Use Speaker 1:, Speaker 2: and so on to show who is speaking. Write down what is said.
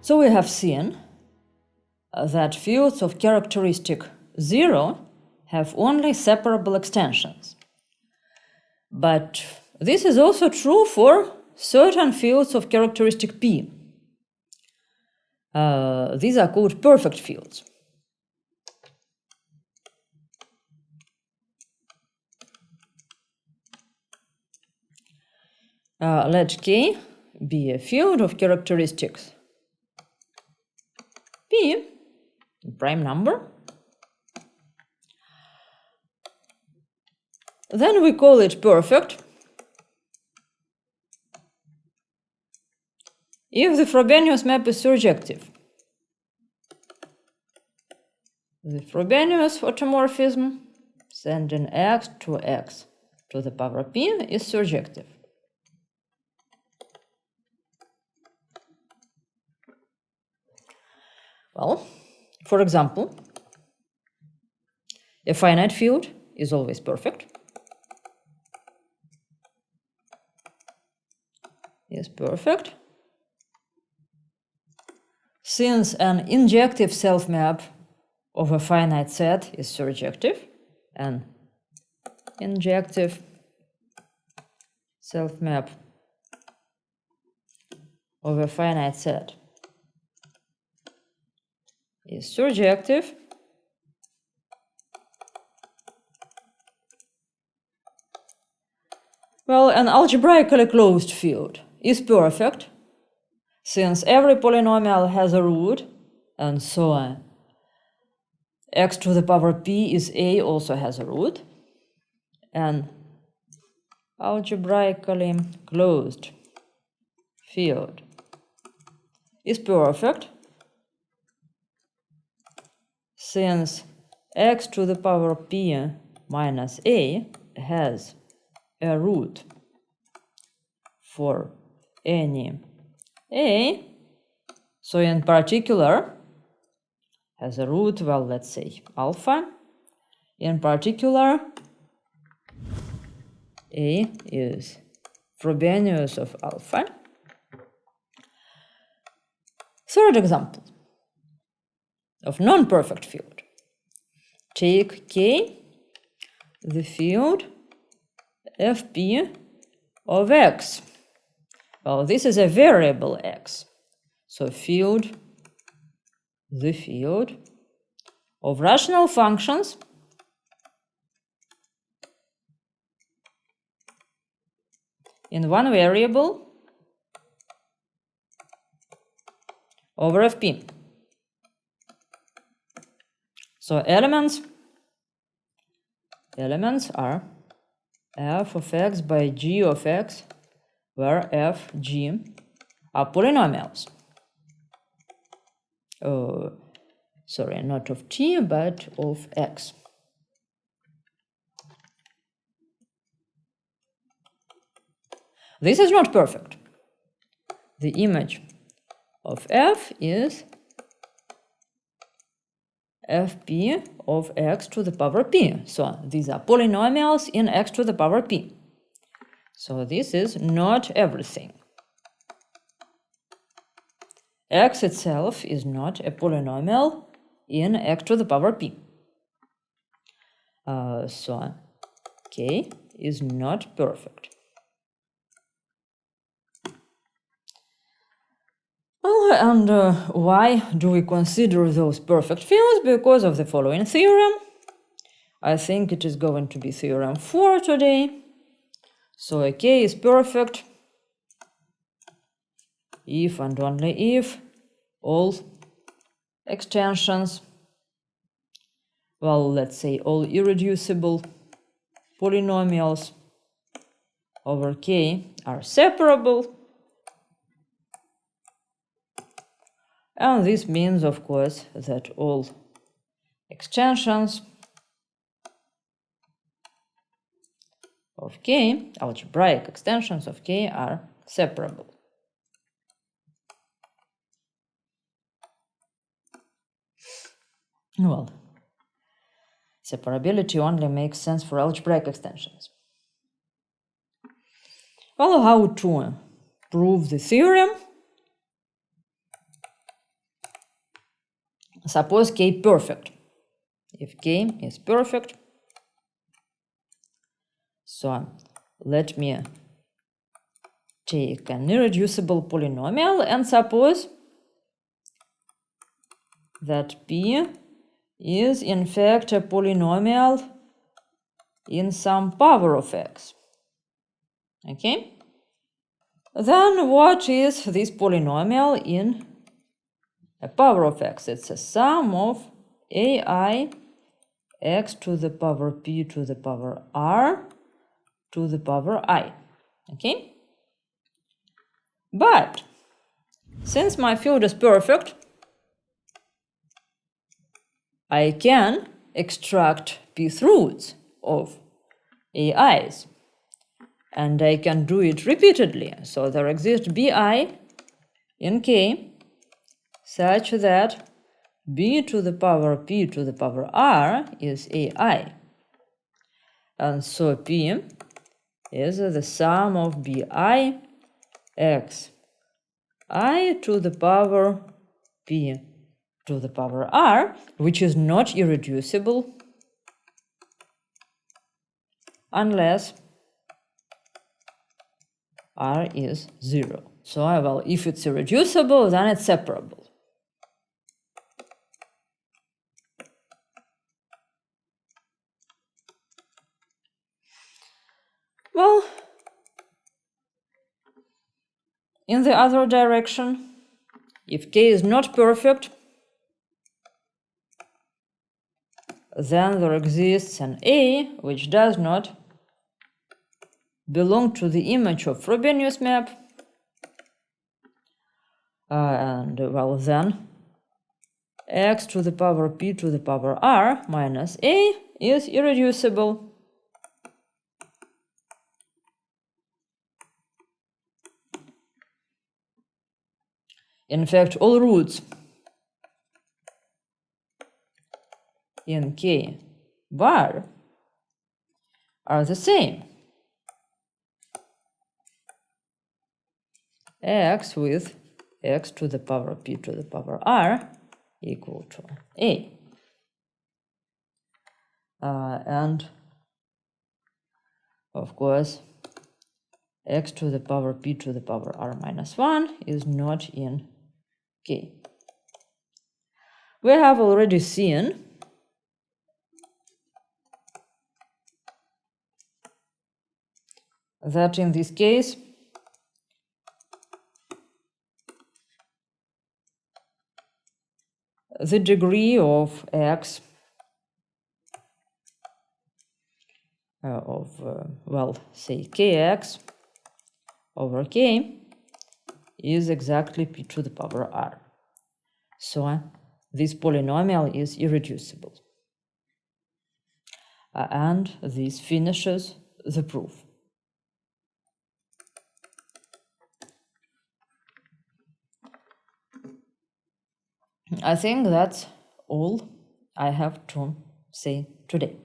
Speaker 1: So we have seen that fields of characteristic 0 have only separable extensions. But this is also true for certain fields of characteristic P. These are called perfect fields. Let K be a field of characteristics P, prime number. Then we call it perfect if the Frobenius map is surjective. The Frobenius automorphism sending x to the power p is surjective. Well, for example, a finite field is always perfect. Is perfect since an injective self-map of a finite set is surjective. An injective self-map of a finite set is surjective. Well, an algebraically closed field is perfect since every polynomial has a root and so on. X to the power p is a also has a root. An algebraically closed field is perfect since x to the power p minus a has a root for any a. So in particular has a root, well, let's say alpha. In particular, a is Frobenius of alpha. Third example of non-perfect field. Take K, the field Fp of x. Well, this is a variable x. So the field of rational functions in one variable over Fp. So elements are f of x by g of x, where f, g are polynomials. Sorry, not of t, but of x. This is not perfect. The image of f is fp of x to the power p. So these are polynomials in x to the power p. So this is not everything. X itself is not a polynomial in x to the power p. So K is not perfect. Well, and why do we consider those perfect fields? Because of the following theorem. I think it is going to be theorem 4 today. So K is perfect if and only if all extensions, well, let's say all irreducible polynomials over K are separable. And this means, of course, that all extensions of K, algebraic extensions of K, are separable. Well, separability only makes sense for algebraic extensions. Well, how to prove the theorem? suppose k perfect. If k is perfect, so let me take an irreducible polynomial and suppose that p is in fact a polynomial in some power of x. Okay? Then what is this polynomial in a power of x? It's a sum of ai x to the power p to the power r to the power I. Okay? But since my field is perfect, I can extract pth roots of ai's, and I can do it repeatedly. So there exists bi in k such that b to the power p to the power r is ai. And so p is the sum of bi x I to the power p to the power r, which is not irreducible unless r is 0. So, well, if it's irreducible, then it's separable. Well, in the other direction, if k is not perfect, then there exists an A which does not belong to the image of Frobenius map. And well, then x to the power p to the power r minus A is irreducible. In fact, all roots in k bar are the same. X with x to the power p to the power r equal to A. And of course, x to the power p to the power r minus 1 is not in k. We have already seen that in this case, the degree of x well, say kx over k is exactly p to the power r. So this polynomial is irreducible. And this finishes the proof. I think that's all I have to say today.